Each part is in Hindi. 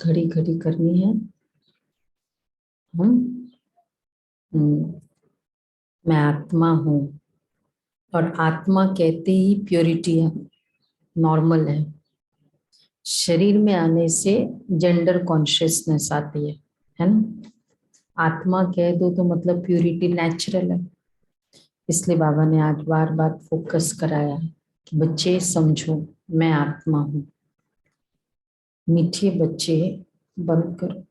घड़ी घड़ी करनी है। हम मैं आत्मा हूँ, और आत्मा कहते ही प्योरिटी है, नॉर्मल है। शरीर में आने से जेंडर कॉन्शियसनेस आती है ना। आत्मा कह दो तो मतलब प्योरिटी नेचुरल है। इसलिए बाबा ने आज बार बार फोकस कराया है कि बच्चे समझो, मैं आत्मा हूं। मीठे बच्चे, बंद करो।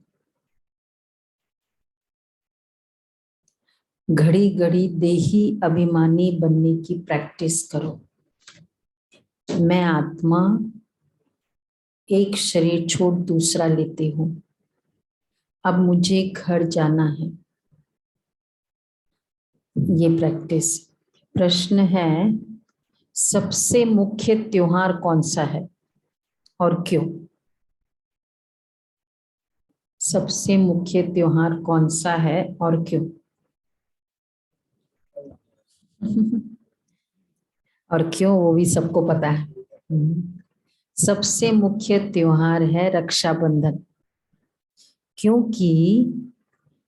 घड़ी घड़ी देही अभिमानी बनने की प्रैक्टिस करो। मैं आत्मा एक शरीर छोड़ दूसरा लेती हूँ, अब मुझे घर जाना है। ये प्रैक्टिस। प्रश्न है, सबसे मुख्य त्योहार कौन सा है और क्यों? सबसे मुख्य त्योहार कौन सा है और क्यों? और क्यों वो भी सबको पता है। सबसे मुख्य त्योहार है रक्षाबंधन, क्योंकि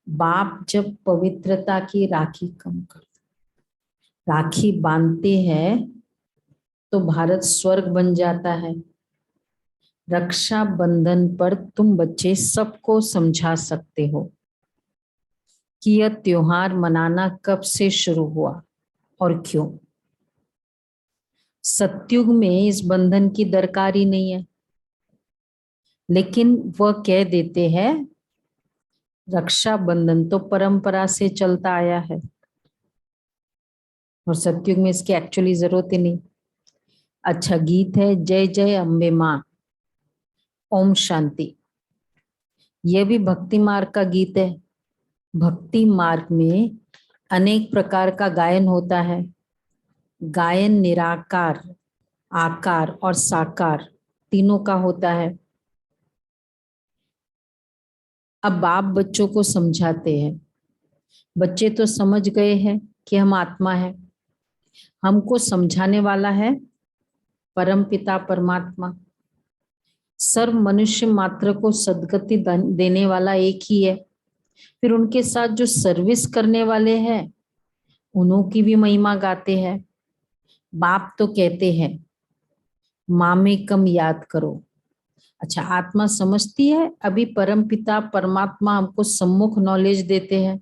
बाप जब पवित्रता की राखी कम कर राखी बांधते हैं तो भारत स्वर्ग बन जाता है। रक्षाबंधन पर तुम बच्चे सबको समझा सकते हो कि यह त्योहार मनाना कब से शुरू हुआ और क्यों। सतयुग में इस बंधन की दरकारी नहीं है, लेकिन वह कह देते हैं रक्षाबंधन तो परंपरा से चलता आया है, और सतयुग में इसकी एक्चुअली जरूरत ही नहीं। अच्छा गीत है, जय जय अम्बे माँ, ओम शांति। यह भी भक्ति मार्ग का गीत है। भक्ति मार्ग में अनेक प्रकार का गायन होता है। गायन निराकार, आकार और साकार तीनों का होता है। अब बाप बच्चों को समझाते हैं। बच्चे तो समझ गए हैं कि हम आत्मा है। हमको समझाने वाला है परम पिता परमात्मा। सर्व मनुष्य मात्र को सद्गति देने वाला एक ही है। फिर उनके साथ जो सर्विस करने वाले हैं उन्हों की भी महिमा गाते हैं। बाप तो कहते हैं माँ में कम याद करो। अच्छा आत्मा समझती है, अभी परम पिता परमात्मा हमको सम्मुख नॉलेज देते हैं।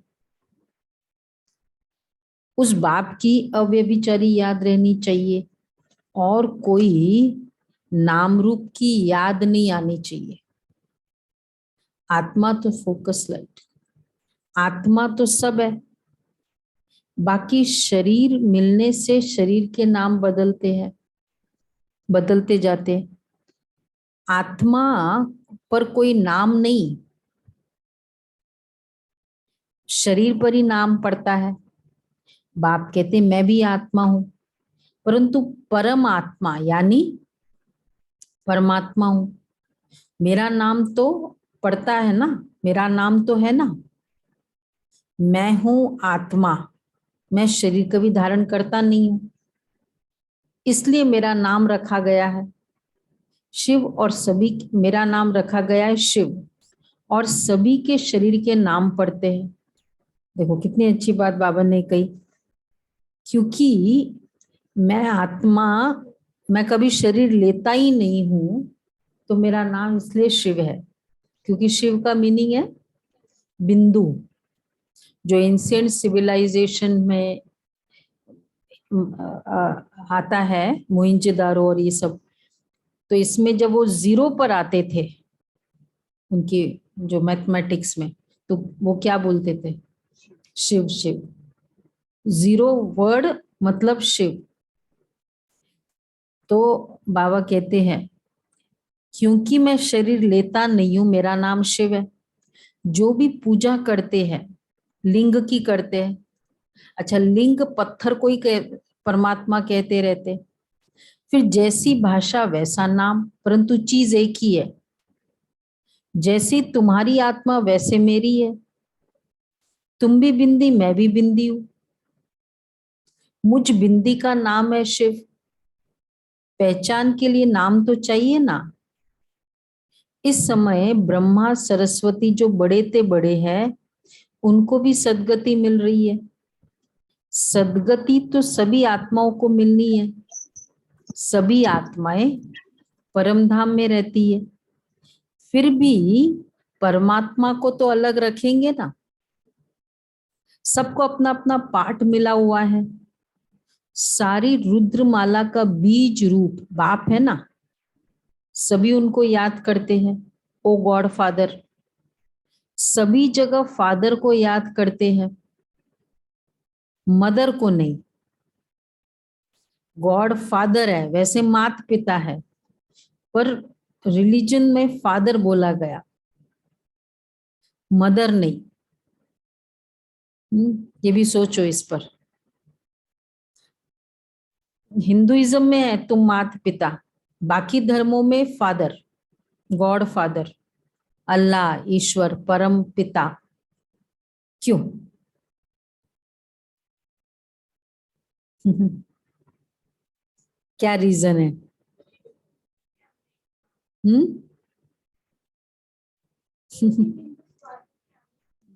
उस बाप की अव्यभिचारी याद रहनी चाहिए, और कोई नाम रूप की याद नहीं आनी चाहिए। आत्मा तो फोकस लाइट, आत्मा तो सब है। बाकी शरीर मिलने से शरीर के नाम बदलते हैं, बदलते जाते हैं। आत्मा पर कोई नाम नहीं, शरीर पर ही नाम पड़ता है। बाप कहते मैं भी आत्मा हूं, परंतु परम आत्मा यानी परमात्मा हूं। मेरा नाम तो पड़ता है ना, मेरा नाम तो है ना। मैं हूं आत्मा, मैं शरीर कभी धारण करता नहीं हूं, इसलिए मेरा नाम रखा गया है शिव। और सभी, मेरा नाम रखा गया है शिव, और सभी के शरीर के नाम पड़ते हैं। देखो कितनी अच्छी बात बाबा ने कही। क्योंकि मैं आत्मा, मैं कभी शरीर लेता ही नहीं हूं, तो मेरा नाम इसलिए शिव है। क्योंकि शिव का मीनिंग है बिंदु। जो एंशिएंट सिविलाइजेशन में आता है, मोहिंजोदारो और ये सब, तो इसमें जब वो जीरो पर आते थे उनकी जो मैथमेटिक्स में, तो वो क्या बोलते थे? शिव शिव। जीरो वर्ड मतलब शिव। तो बाबा कहते हैं क्योंकि मैं शरीर लेता नहीं हूं, मेरा नाम शिव है। जो भी पूजा करते हैं लिंग की करते हैं। अच्छा लिंग पत्थर को ही परमात्मा कहते रहते। फिर जैसी भाषा वैसा नाम, परंतु चीज एक ही है। जैसी तुम्हारी आत्मा वैसे मेरी है। तुम भी बिंदी, मैं भी बिंदी हूं। मुझ बिंदी का नाम है शिव। पहचान के लिए नाम तो चाहिए ना। इस समय ब्रह्मा सरस्वती जो बड़े ते बड़े हैं, उनको भी सदगति मिल रही है। सदगति तो सभी आत्माओं को मिलनी है। सभी आत्माएं परम धाम में रहती है, फिर भी परमात्मा को तो अलग रखेंगे ना। सबको अपना अपना पाठ मिला हुआ है। सारी रुद्रमाला का बीज रूप बाप है ना, सभी उनको याद करते हैं, ओ गॉड फादर। सभी जगह फादर को याद करते हैं, मदर को नहीं। गॉड फादर है, वैसे माता पिता है, पर रिलीजन में फादर बोला गया, मदर नहीं। ये भी सोचो इस पर। हिंदुइज्म में है तुम माता पिता, बाकी धर्मों में फादर, गॉड फादर, अल्लाह, ईश्वर, परम पिता। क्यों? क्या रीजन है? हम्म।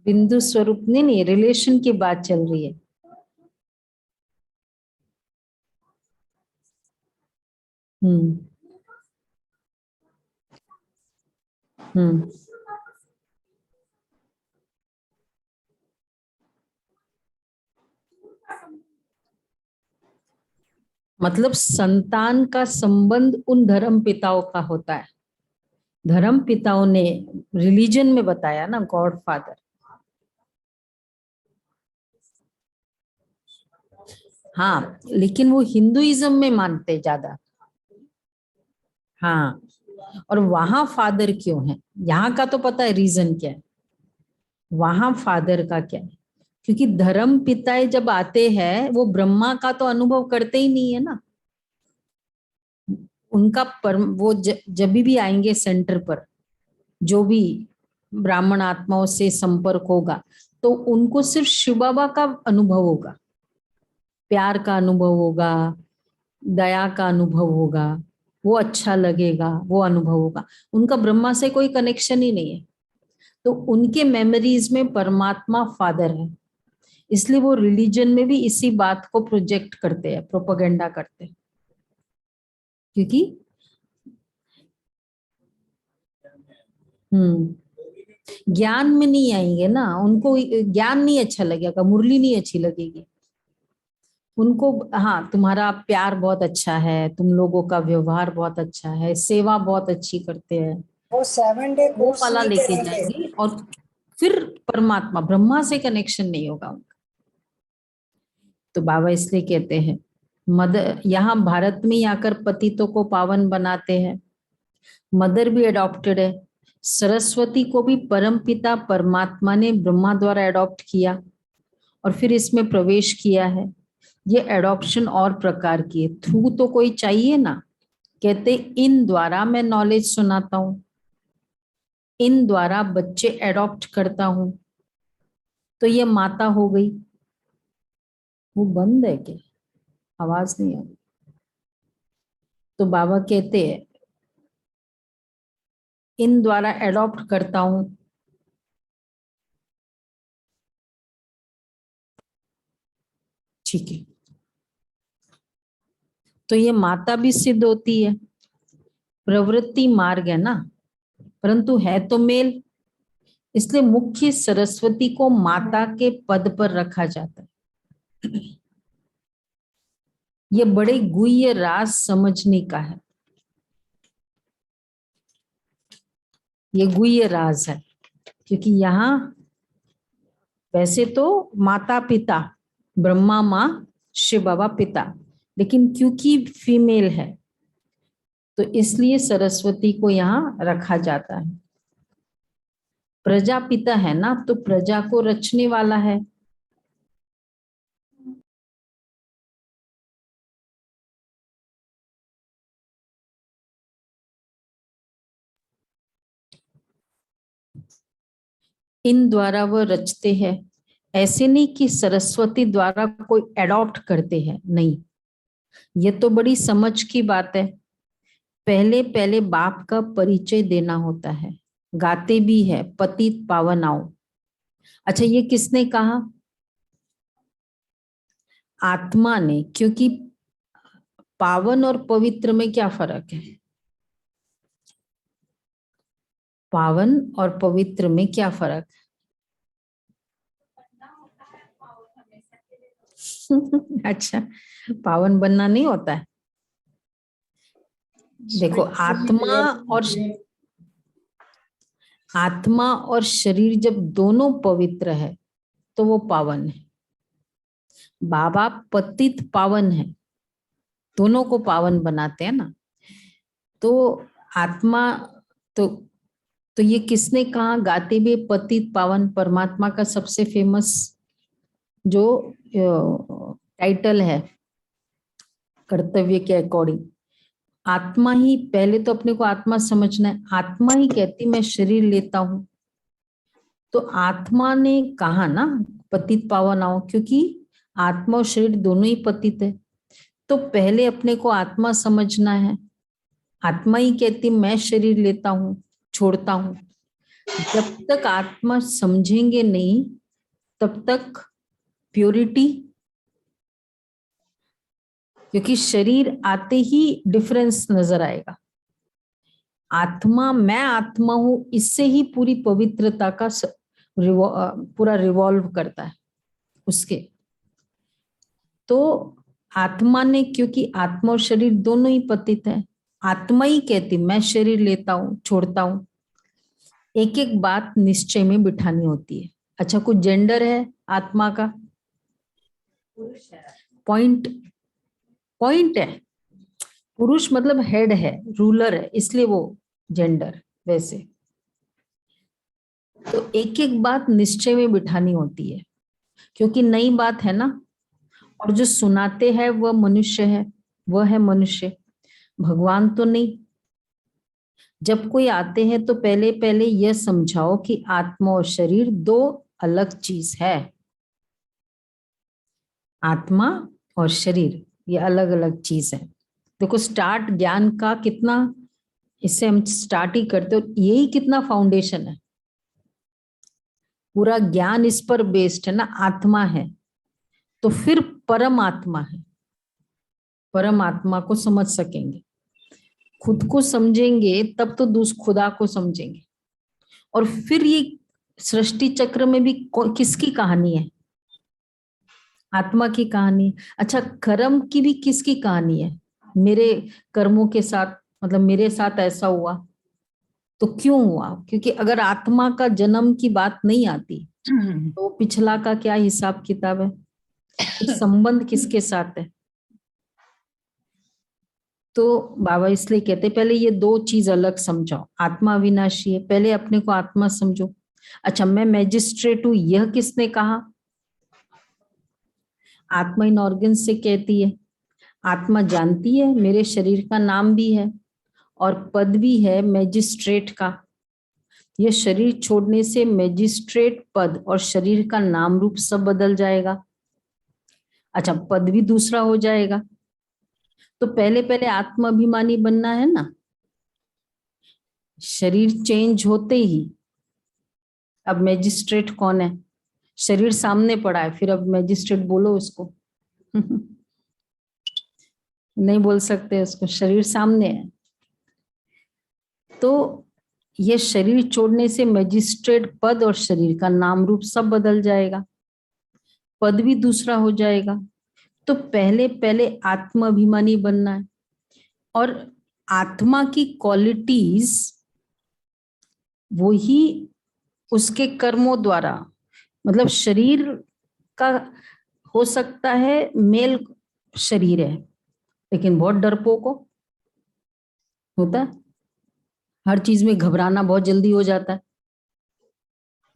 बिंदु स्वरूप नहीं, रिलेशन की बात चल रही है। हम्म। हम्म। मतलब संतान का संबंध उन धर्म पिताओं का होता है। धर्म पिताओं ने रिलीजन में बताया ना, गॉड फादर। हाँ, लेकिन वो हिंदुइज्म में मानते ज्यादा। हाँ, और वहां फादर क्यों है? यहाँ का तो पता है रीजन क्या है, वहां फादर का क्या है। क्योंकि धर्म पिताएं जब आते हैं, वो ब्रह्मा का तो अनुभव करते ही नहीं है ना। उनका वो जब भी आएंगे सेंटर पर, जो भी ब्राह्मण आत्माओं से संपर्क होगा, तो उनको सिर्फ शिव बाबा का अनुभव होगा, प्यार का अनुभव होगा, दया का अनुभव होगा, वो अच्छा लगेगा, वो अनुभव होगा। उनका ब्रह्मा से कोई कनेक्शन ही नहीं है। तो उनके मेमोरीज में परमात्मा फादर है, इसलिए वो रिलीजन में भी इसी बात को प्रोजेक्ट करते हैं, प्रोपेगेंडा करते हैं। क्योंकि ज्ञान में नहीं आएंगे ना, उनको ज्ञान नहीं अच्छा लगेगा, मुरली नहीं अच्छी लगेगी उनको। हाँ, तुम्हारा प्यार बहुत अच्छा है, तुम लोगों का व्यवहार बहुत अच्छा है, सेवा बहुत अच्छी करते हैं, वो 7 डे वो कोर्स वाला नहीं लेके करेंगे। जाएंगे। और फिर परमात्मा ब्रह्मा से कनेक्शन नहीं होगा उनका। तो बाबा इसलिए कहते हैं, मदर यहाँ भारत में ही आकर पतितों को पावन बनाते हैं। मदर भी अडॉप्टेड है। सरस्वती को भी परम पिता परमात्मा ने ब्रह्मा द्वारा अडॉप्ट किया और फिर इसमें प्रवेश किया है। ये एडॉप्शन और प्रकार की है, थ्रू तो कोई चाहिए ना। कहते इन द्वारा मैं नॉलेज सुनाता हूं, इन द्वारा बच्चे एडॉप्ट करता हूं। तो ये माता हो गई। वो बंद है क्या? आवाज नहीं आ रही। तो बाबा कहते हैं इन द्वारा एडॉप्ट करता हूं। ठीक है, तो ये माता भी सिद्ध होती है। प्रवृत्ति मार्ग है ना, परंतु है तो मेल, इसलिए मुख्य सरस्वती को माता के पद पर रखा जाता है। ये बड़े गुह्य राज समझने का है, ये गुह्य राज है। क्योंकि यहाँ वैसे तो माता पिता ब्रह्मा माँ, शिव बाबा पिता, लेकिन क्योंकि फीमेल है तो इसलिए सरस्वती को यहाँ रखा जाता है। प्रजापिता है ना, तो प्रजा को रचने वाला है। इन द्वारा वह रचते हैं। ऐसे नहीं कि सरस्वती द्वारा कोई एडॉप्ट करते हैं, नहीं। ये तो बड़ी समझ की बात है। पहले पहले बाप का परिचय देना होता है। गाते भी है पतित पावन आओ। अच्छा, ये किसने कहा? आत्मा ने। क्योंकि पावन और पवित्र में क्या फर्क है? पावन और पवित्र में क्या फर्क है? अच्छा, पावन बनना नहीं होता है। देखो, आत्मा और शरीर जब दोनों पवित्र है तो वो पावन है। बाबा पतित पावन है, दोनों को पावन बनाते हैं ना। तो आत्मा तो ये किसने कहा? गाते भी पतित पावन। परमात्मा का सबसे फेमस जो टाइटल है कर्तव्य के अकॉर्डिंग, आत्मा ही। पहले तो अपने को आत्मा समझना है। आत्मा ही कहती मैं शरीर लेता हूं, तो आत्मा ने कहा ना पतित पावन आओ, क्योंकि आत्मा और शरीर दोनों ही पतित है। तो पहले अपने को आत्मा समझना है। आत्मा ही कहती मैं शरीर लेता हूं, छोड़ता हूं। जब तक आत्मा समझेंगे नहीं तब तक प्योरिटी, क्योंकि शरीर आते ही डिफरेंस नजर आएगा। आत्मा, मैं आत्मा हूं, इससे ही पूरी पवित्रता का पूरा रिवॉल्व करता है उसके। तो आत्मा ने, क्योंकि आत्मा और शरीर दोनों ही पतित है, आत्मा ही कहती मैं शरीर लेता हूं, छोड़ता हूं। एक एक बात निश्चय में बिठानी होती है। अच्छा, कुछ जेंडर है आत्मा का? पॉइंट पॉइंट है। पुरुष मतलब हेड है, रूलर है, इसलिए वो जेंडर। वैसे तो एक एक बात निश्चय में बिठानी होती है, क्योंकि नई बात है ना। और जो सुनाते हैं वह मनुष्य है, वह है मनुष्य, भगवान तो नहीं। जब कोई आते हैं तो पहले पहले यह समझाओ कि आत्मा और शरीर दो अलग चीज है। आत्मा और शरीर ये अलग अलग चीज है। देखो, स्टार्ट ज्ञान का कितना, इससे हम स्टार्ट ही करते हो, यही कितना फाउंडेशन है। पूरा ज्ञान इस पर बेस्ड है ना। आत्मा है तो फिर परमात्मा है। परमात्मा को समझ सकेंगे, खुद को समझेंगे तब तो खुदा को समझेंगे। और फिर ये सृष्टि चक्र में भी किसकी कहानी है? आत्मा की कहानी। अच्छा, कर्म की भी किसकी कहानी है? मेरे कर्मों के साथ, मतलब मेरे साथ ऐसा हुआ तो क्यों हुआ? क्योंकि अगर आत्मा का जन्म की बात नहीं आती तो पिछला का क्या हिसाब किताब है? संबंध किसके साथ है? तो बाबा इसलिए कहते पहले ये दो चीज अलग समझाओ। आत्मा अविनाशी है, पहले अपने को आत्मा समझो। अच्छा, मैं मैजिस्ट्रेट हूं, यह किसने कहा? आत्मा इन ऑर्गन से कहती है। आत्मा जानती है मेरे शरीर का नाम भी है और पद भी है मैजिस्ट्रेट का। यह शरीर छोड़ने से मैजिस्ट्रेट पद और शरीर का नाम रूप सब बदल जाएगा। अच्छा, पद भी दूसरा हो जाएगा। तो पहले पहले आत्माभिमानी बनना है ना। शरीर चेंज होते ही अब मैजिस्ट्रेट कौन है? शरीर सामने पड़ा है, फिर अब मैजिस्ट्रेट बोलो उसको। नहीं बोल सकते उसको, शरीर सामने है। तो ये शरीर छोड़ने से मैजिस्ट्रेट पद और शरीर का नाम रूप सब बदल जाएगा, पद भी दूसरा हो जाएगा। तो पहले पहले आत्माभिमानी बनना है। और आत्मा की क्वालिटीज वो ही उसके कर्मों द्वारा, मतलब शरीर का हो सकता है मेल शरीर है लेकिन बहुत डरपोक होता है, हर चीज में घबराना बहुत जल्दी हो जाता है,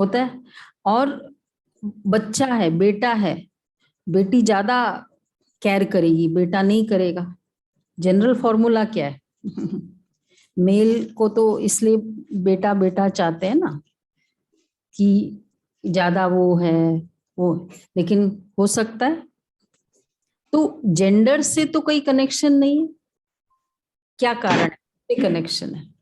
होता है। और बच्चा है, बेटा है, बेटी ज्यादा केयर करेगी, बेटा नहीं करेगा। जनरल फॉर्मूला क्या है? मेल को तो इसलिए बेटा बेटा चाहते हैं ना कि ज्यादा वो है वो, लेकिन हो सकता है। तो जेंडर से तो कोई कनेक्शन नहीं है। क्या कारण है? ये कनेक्शन है।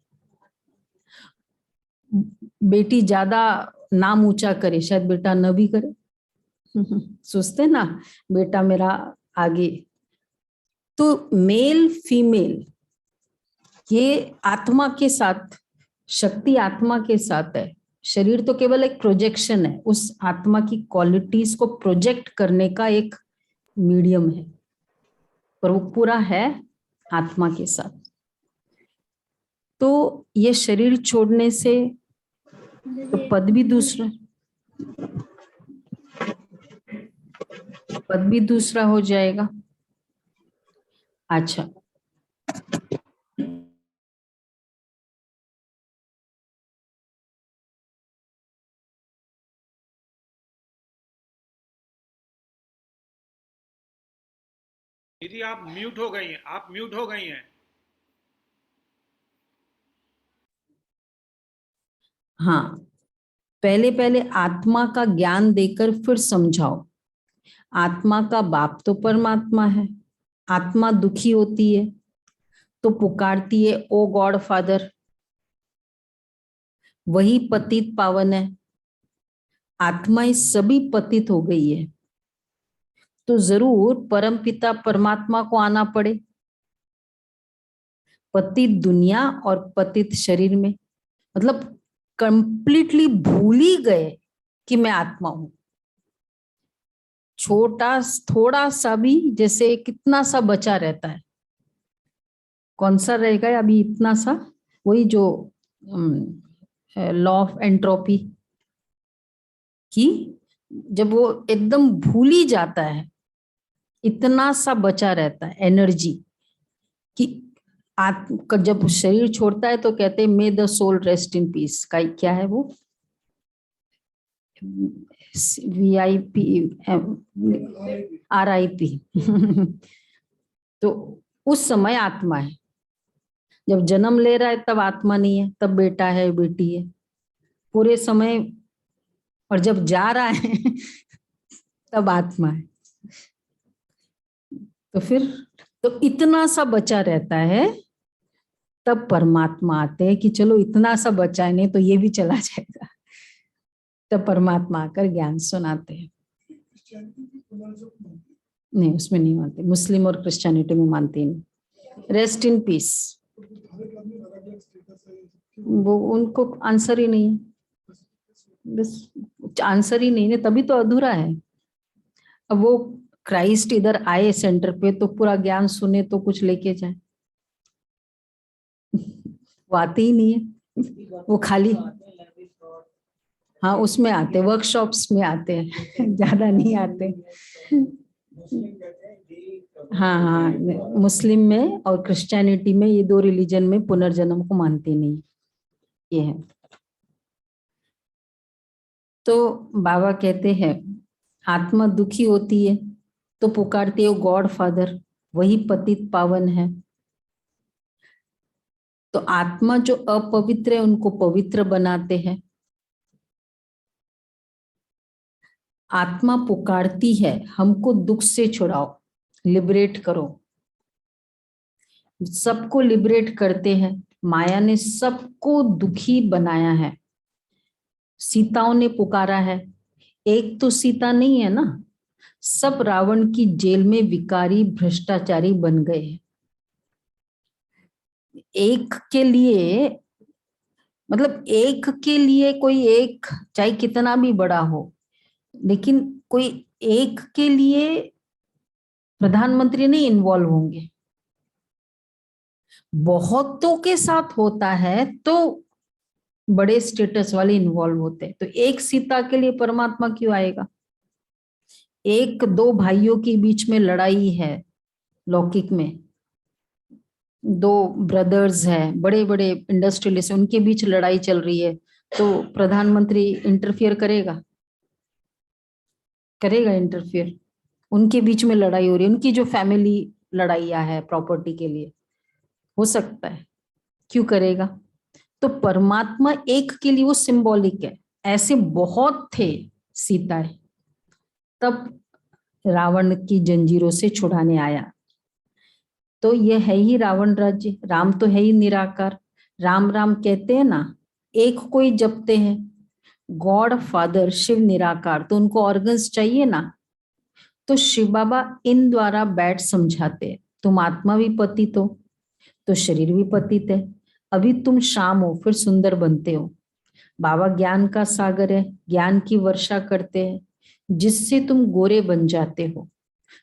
बेटी ज्यादा नाम ऊंचा करे, शायद बेटा न भी करे। सोचते ना, बेटा मेरा आगे। तो मेल फीमेल, ये आत्मा के साथ, शक्ति आत्मा के साथ है। शरीर तो केवल एक प्रोजेक्शन है, उस आत्मा की क्वालिटीज को प्रोजेक्ट करने का एक मीडियम है, पर वो पूरा है आत्मा के साथ। तो ये शरीर छोड़ने से तो पद भी दूसरा, पद भी दूसरा हो जाएगा। अच्छा, दीदी आप म्यूट हो गई हैं, आप म्यूट हो गई हैं। हाँ, पहले पहले आत्मा का ज्ञान देकर फिर समझाओ। आत्मा का बाप तो परमात्मा है। आत्मा दुखी होती है तो पुकारती है ओ गॉड फादर, वही पतित पावन है। आत्माएं सभी पतित हो गई है, तो जरूर परम पिता परमात्मा को आना पड़े। पतित दुनिया और पतित शरीर में, मतलब कंप्लीटली भूल ही गए कि मैं आत्मा हूं। छोटा थोड़ा सा भी, जैसे कितना सा बचा रहता है, कौन सा रहेगा अभी इतना सा, वही जो लॉ ऑफ एंट्रोपी की, जब वो एकदम भूल ही जाता है, इतना सा बचा रहता है एनर्जी कि आत्मा जब शरीर छोड़ता है तो कहते हैं may the soul rest in peace. का क्या है वो, VIP, RIP। तो उस समय आत्मा है। जब जन्म ले रहा है तब आत्मा नहीं है, तब बेटा है बेटी है पूरे समय, और जब जा रहा है तब आत्मा है। तो फिर तो इतना सा बचा रहता है, तब परमात्मा आते हैं कि चलो इतना सा बचा है, नहीं तो ये भी चला जाएगा। तब परमात्मा आकर ज्ञान सुनाते हैं। नहीं, उसमें नहीं मानते, मुस्लिम और क्रिश्चियनिटी में मानते नहीं। रेस्ट इन पीस, वो उनको आंसर ही नहीं है, बस आंसर ही नहीं है, तभी तो अधूरा है। अब वो क्राइस्ट इधर आए सेंटर पे तो पूरा ज्ञान सुने तो कुछ लेके जाए, वो आते ही नहीं है, वो खाली, हाँ उसमें आते, वर्कशॉप्स में आते हैं, ज्यादा नहीं आते। हाँ हाँ, मुस्लिम में और क्रिश्चियनिटी में, ये दो रिलीजन में पुनर्जन्म को मानते नहीं, ये है। तो बाबा कहते हैं आत्मा दुखी होती है तो पुकारते हो गॉड फादर, वही पतित पावन है। तो आत्मा जो अपवित्र है उनको पवित्र बनाते हैं। आत्मा पुकारती है हमको दुख से छुड़ाओ, लिबरेट करो। सबको लिबरेट करते हैं। माया ने सबको दुखी बनाया है, सीताओं ने पुकारा है। एक तो सीता नहीं है ना, सब रावण की जेल में विकारी भ्रष्टाचारी बन गए हैं। एक के लिए, मतलब एक के लिए कोई एक, चाहे कितना भी बड़ा हो, लेकिन कोई एक के लिए प्रधानमंत्री नहीं इन्वॉल्व होंगे। बहुतों के साथ होता है तो बड़े स्टेटस वाले इन्वॉल्व होते हैं। तो एक सीता के लिए परमात्मा क्यों आएगा? एक दो भाइयों के बीच में लड़ाई है, लौकिक में दो ब्रदर्स हैं, बड़े बड़े इंडस्ट्रियलिस्ट, उनके बीच लड़ाई चल रही है, तो प्रधानमंत्री इंटरफियर करेगा? करेगा इंटरफियर? उनके बीच में लड़ाई हो रही है, उनकी जो फैमिली लड़ाइयाँ है प्रॉपर्टी के लिए, हो सकता है, क्यों करेगा? तो परमात्मा एक के लिए वो सिंबॉलिक है। ऐसे बहुत थे सीताएं, तब रावण की जंजीरों से छुड़ाने आया। तो ये है ही रावण राज्य। राम तो है ही निराकार। राम राम कहते हैं ना, एक कोई जपते हैं, गॉड फादर शिव निराकार, तो उनको ऑर्गन्स चाहिए ना। तो शिव बाबा इन द्वारा बैठ समझाते हैं, तुम आत्मा भी पतित हो तो शरीर भी पतित है। अभी तुम शाम हो फिर सुंदर बनते हो। बाबा ज्ञान का सागर है, ज्ञान की वर्षा करते हैं जिससे तुम गोरे बन जाते हो।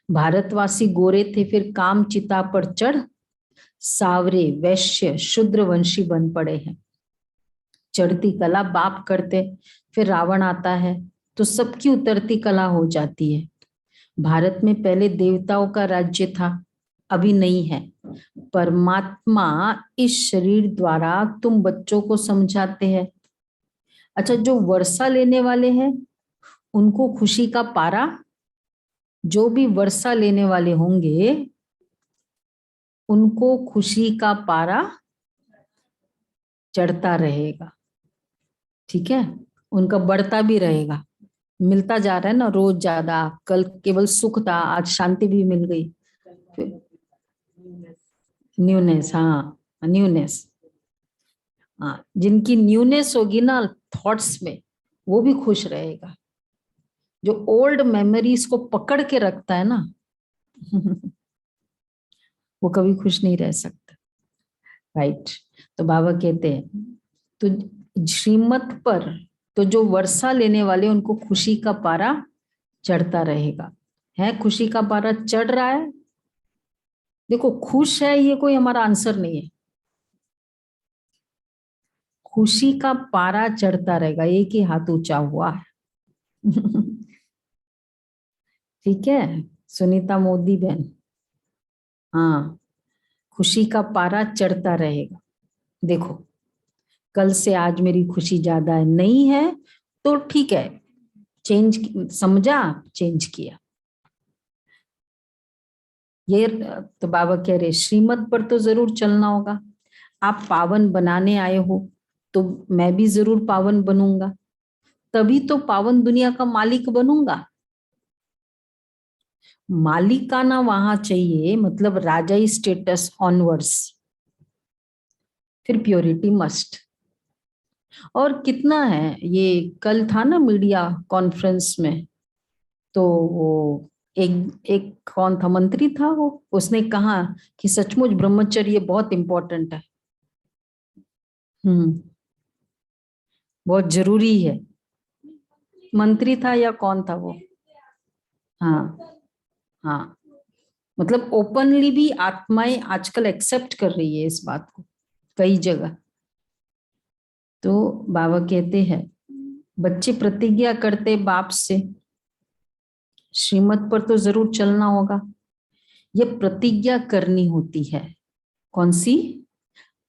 भारतवासी गोरे थे, फिर काम चिता पर चढ़ सावरे वैश्य शूद्र वंशी बन पड़े हैं। चढ़ती कला बाप करते, फिर रावण आता है तो सबकी उतरती कला हो जाती है। भारत में पहले देवताओं का राज्य था, अभी नहीं है। परमात्मा इस शरीर द्वारा तुम बच्चों को समझाते हैं। अच्छा, जो वर्षा लेने वाले हैं उनको खुशी का पारा, जो भी वर्षा लेने वाले होंगे उनको खुशी का पारा चढ़ता रहेगा। ठीक है, उनका बढ़ता भी रहेगा, मिलता जा रहा है ना रोज ज्यादा। कल केवल सुख था, आज शांति भी मिल गई। न्यूनेस, हाँ न्यूनेस। हाँ, जिनकी न्यूनेस होगी ना थॉट्स में, वो भी खुश रहेगा। जो ओल्ड मेमोरीज को पकड़ के रखता है ना वो कभी खुश नहीं रह सकता। राइट। तो बाबा कहते हैं तो श्रीमत पर तो जो वर्षा लेने वाले उनको खुशी का पारा चढ़ता रहेगा। है खुशी का पारा चढ़ रहा है। देखो खुश है ये कोई हमारा आंसर नहीं है। खुशी का पारा चढ़ता रहेगा, एक ही हाथ ऊंचा हुआ है ठीक है सुनीता मोदी बहन, हाँ खुशी का पारा चढ़ता रहेगा। देखो कल से आज मेरी खुशी ज्यादा है, नहीं है तो ठीक है, चेंज समझा, चेंज किया। ये तो बाबा कह रहे श्रीमत पर तो जरूर चलना होगा। आप पावन बनाने आए हो तो मैं भी जरूर पावन बनूंगा, तभी तो पावन दुनिया का मालिक बनूंगा। मालिकाना वहां चाहिए, मतलब राजाई स्टेटस ऑनवर्ड्स, फिर प्योरिटी मस्ट। और कितना है, ये कल था ना मीडिया कॉन्फ्रेंस में, तो वो एक एक कौन था, मंत्री था वो, उसने कहा कि सचमुच ब्रह्मचर्य बहुत इंपॉर्टेंट है। हम्म, बहुत जरूरी है। मंत्री था या कौन था वो? हाँ हाँ, मतलब ओपनली भी आत्माएं आजकल एक्सेप्ट कर रही है इस बात को कई जगह। तो बाबा कहते हैं बच्चे प्रतिज्ञा करते बाप से, श्रीमत पर तो जरूर चलना होगा। ये प्रतिज्ञा करनी होती है, कौन सी?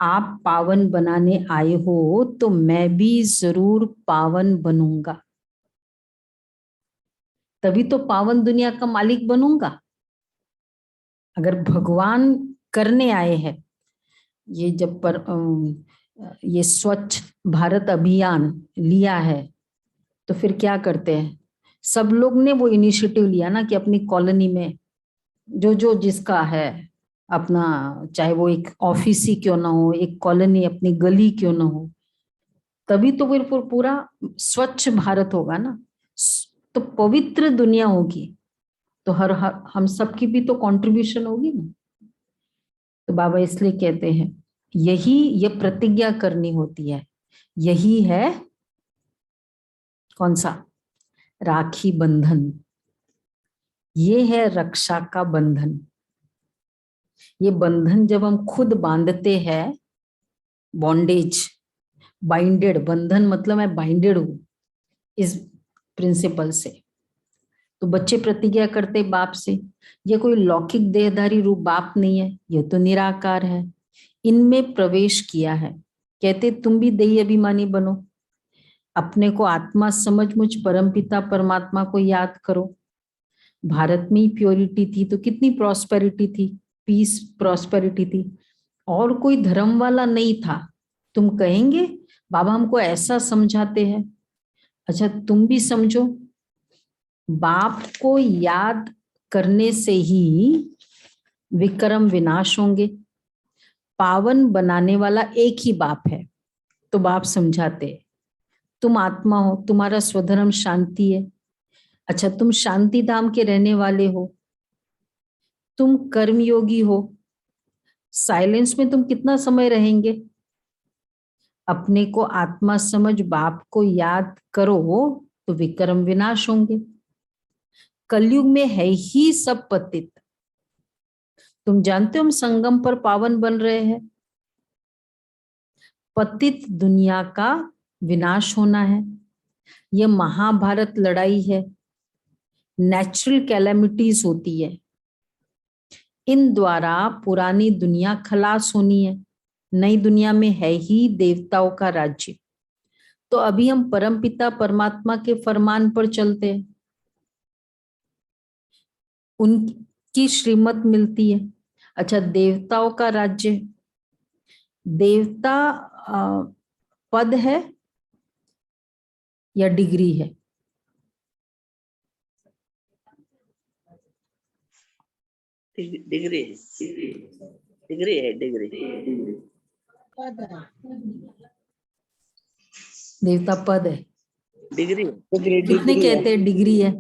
आप पावन बनाने आए हो तो मैं भी जरूर पावन बनूंगा, तभी तो पावन दुनिया का मालिक बनूंगा। अगर भगवान करने आए हैं, ये जब पर ये स्वच्छ भारत अभियान लिया है तो फिर क्या करते हैं, सब लोग ने वो इनिशिएटिव लिया ना कि अपनी कॉलोनी में जो जो जिसका है अपना, चाहे वो एक ऑफिस ही क्यों ना हो, एक कॉलोनी अपनी गली क्यों ना हो, तभी तो फिर पूरा स्वच्छ भारत होगा ना, तो पवित्र दुनिया होगी। तो हर हम सबकी भी तो कंट्रीब्यूशन होगी ना। तो बाबा इसलिए कहते हैं यही ये प्रतिज्ञा करनी होती है। यही है कौन सा? राखी बंधन। ये है रक्षा का बंधन। ये बंधन जब हम खुद बांधते हैं, बॉन्डेज, बाइंडेड, बंधन मतलब मैं बाइंडेड हूं इस प्रिंसिपल से। तो बच्चे प्रतिज्ञा करते बाप से, ये कोई लौकिक देहधारी रूप बाप नहीं है, ये तो निराकार है। इनमें प्रवेश किया है, कहते तुम भी देही अभिमानी बनो, अपने को आत्मा समझ मुझ परमपिता परमात्मा को याद करो। भारत में ही प्योरिटी थी तो कितनी प्रॉस्पेरिटी थी, पीस प्रॉस्पेरिटी थी, और कोई धर्म वाला नहीं था। तुम कहेंगे बाबा हमको ऐसा समझाते हैं, अच्छा तुम भी समझो, बाप को याद करने से ही विक्रम विनाश होंगे। पावन बनाने वाला एक ही बाप है। तो बाप समझाते हैं, तुम आत्मा हो, तुम्हारा स्वधर्म शांति है। अच्छा, तुम शांति धाम के रहने वाले हो, तुम कर्मयोगी हो। साइलेंस में तुम कितना समय रहेंगे? अपने को आत्मा समझ बाप को याद करो तो विक्रम विनाश होंगे। कलयुग में है ही सब पतित। तुम जानते हो हम संगम पर पावन बन रहे हैं। पतित दुनिया का विनाश होना है। यह महाभारत लड़ाई है। नेचुरल कैलेमिटीज होती है, इन द्वारा पुरानी दुनिया खलास होनी है। नई दुनिया में है ही देवताओं का राज्य। तो अभी हम परमपिता परमात्मा के फरमान पर चलते हैं, उनकी श्रीमत मिलती है। अच्छा, देवताओं का राज्य, देवता पद है या डिग्री है? डिग्री डिग्री है, डिग्री देवता पद है। डिग्री कितने कहते हैं डिग्री है?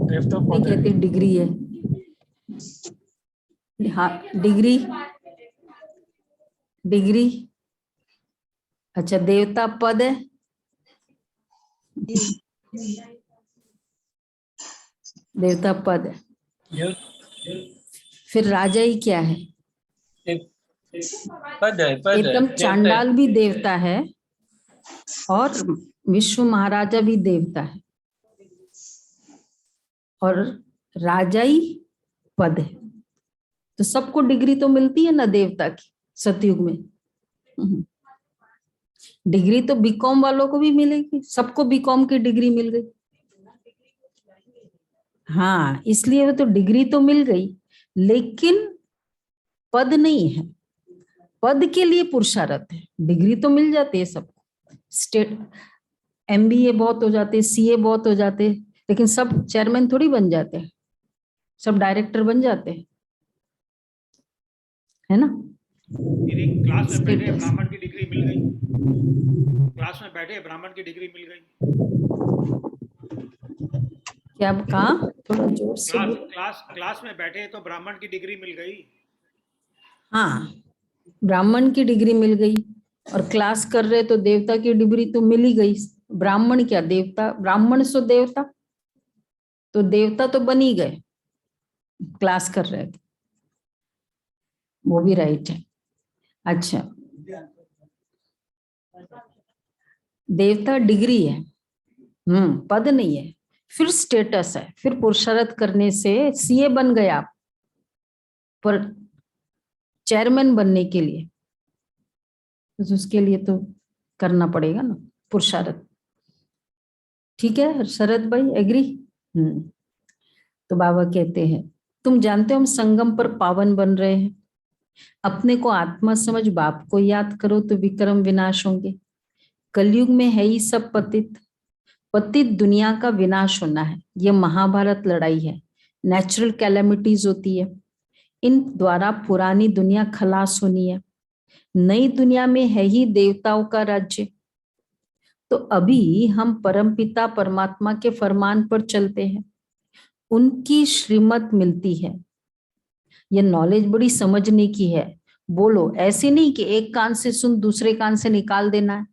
कितने कहते हैं डिग्री है? हाँ, डिग्री डिग्री। अच्छा, देवता पद है। देवता पद है। फिर राजा ही क्या है? पद है, पद है। एकदम चांडाल भी देवता है और विश्व महाराजा भी देवता है, और राजा ही पद है। तो सबको डिग्री तो मिलती है ना देवता की सतयुग में। डिग्री तो बीकॉम वालों को भी मिलेगी, सबको बीकॉम की डिग्री मिल गई। हाँ, इसलिए वो तो डिग्री तो मिल गई, लेकिन पद नहीं है। पद के लिए पुरुषार्थ है। डिग्री तो मिल जाती है सबको, स्टेट एमबीए बहुत हो जाते, सीए बहुत हो जाते, लेकिन सब चेयरमैन थोड़ी बन जाते हैं, सब डायरेक्टर बन जाते हैं, है ना? दीदी क्लास में बैठे ब्राह्मण की डिग्री मिल गई। क्लास में बैठे ब्राह्मण की डिग्री मिल गई। क्या कहा? थोड़ा जोर से क्लास बोलो। क्लास क्लास में बैठे तो ब्राह्मण की डिग्री मिल गई। हाँ, ब्राह्मण की डिग्री मिल गई, और क्लास कर रहे तो देवता की डिग्री तो मिल ही गई। ब्राह्मण क्या देवता? ब्राह्मण सो देवता, तो देवता तो बन ही गए, क्लास कर रहे थे। वो भी राइट है। अच्छा, देवता डिग्री है, पद नहीं है। फिर स्टेटस है, फिर पुरुषार्थ करने से सीए बन गए आप, पर चेयरमैन बनने के लिए तो उसके लिए तो करना पड़ेगा ना पुरुषार्थ। ठीक है शरद भाई, एग्री? तो बाबा कहते हैं, तुम जानते हो हम संगम पर पावन बन रहे हैं। अपने को आत्मा समझ बाप को याद करो तो विक्रम विनाश होंगे। कलयुग में है ही सब पतित। पतित दुनिया का विनाश होना है। यह महाभारत लड़ाई है। नेचुरल कैलेमिटीज होती है, इन द्वारा पुरानी दुनिया खलास होनी है। नई दुनिया में है ही देवताओं का राज्य। तो अभी हम परमपिता परमात्मा के फरमान पर चलते हैं, उनकी श्रीमत मिलती है। यह नॉलेज बड़ी समझने की है। बोलो, ऐसे नहीं कि एक कान से सुन दूसरे कान से निकाल देना है।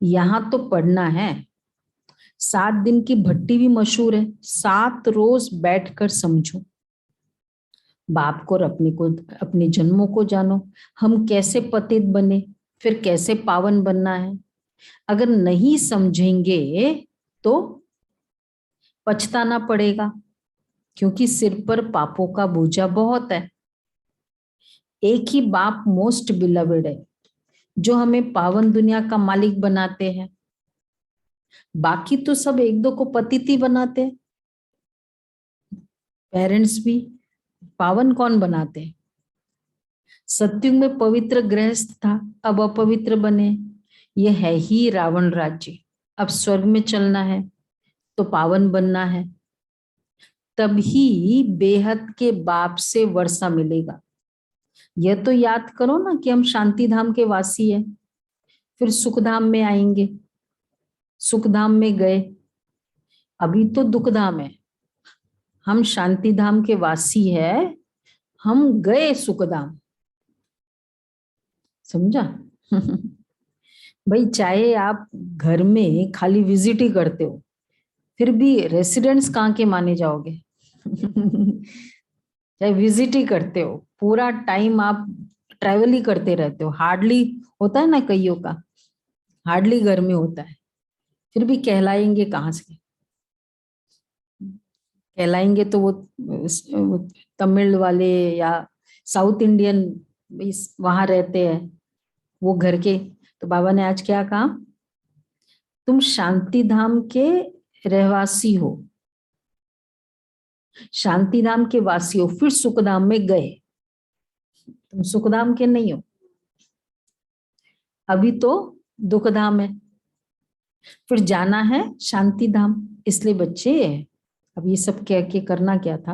यहां तो पढ़ना है। 7 दिन की भट्टी भी मशहूर है, 7 रोज बैठकर समझो बाप को और अपने जन्मों को जानो। हम कैसे पतित बने, फिर कैसे पावन बनना है। अगर नहीं समझेंगे तो पछताना पड़ेगा, क्योंकि सिर पर पापों का बोझा बहुत है। एक ही बाप मोस्ट बिलवेड है, जो हमें पावन दुनिया का मालिक बनाते हैं। बाकी तो सब एक दो को पतित ही बनाते हैं। पेरेंट्स भी पावन कौन बनाते हैं? सत्युग में पवित्र गृहस्थ था, अब अपवित्र बने। यह है ही रावण राज्य। अब स्वर्ग में चलना है तो पावन बनना है। तभी बेहद के बाप से वर्षा मिलेगा। यह तो याद करो ना कि हम शांति धाम के वासी हैं, फिर सुख धाम में आएंगे, सुख धाम में गए, अभी तो दुख धाम है। हम शांति धाम के वासी है, हम गए सुख धाम। समझा? भाई चाहे आप घर में खाली विजिट ही करते हो, फिर भी रेसिडेंट्स कहाँ के माने जाओगे? चाहे विजिट ही करते हो, पूरा टाइम आप ट्रैवल ही करते रहते हो, हार्डली होता है ना कईयों का, हार्डली घर में होता है, फिर भी कहलाएंगे कहाँ से? कहलाएंगे तो वो तमिल वाले या साउथ इंडियन वहां रहते हैं, वो घर के। तो बाबा ने आज क्या कहा? तुम शांति धाम के रहवासी हो, शांति धाम के वासी हो, फिर सुखधाम में गए। तुम सुखधाम के नहीं हो, अभी तो दुखधाम है, फिर जाना है शांति धाम। इसलिए बच्चे अब ये सब कह के करना क्या था?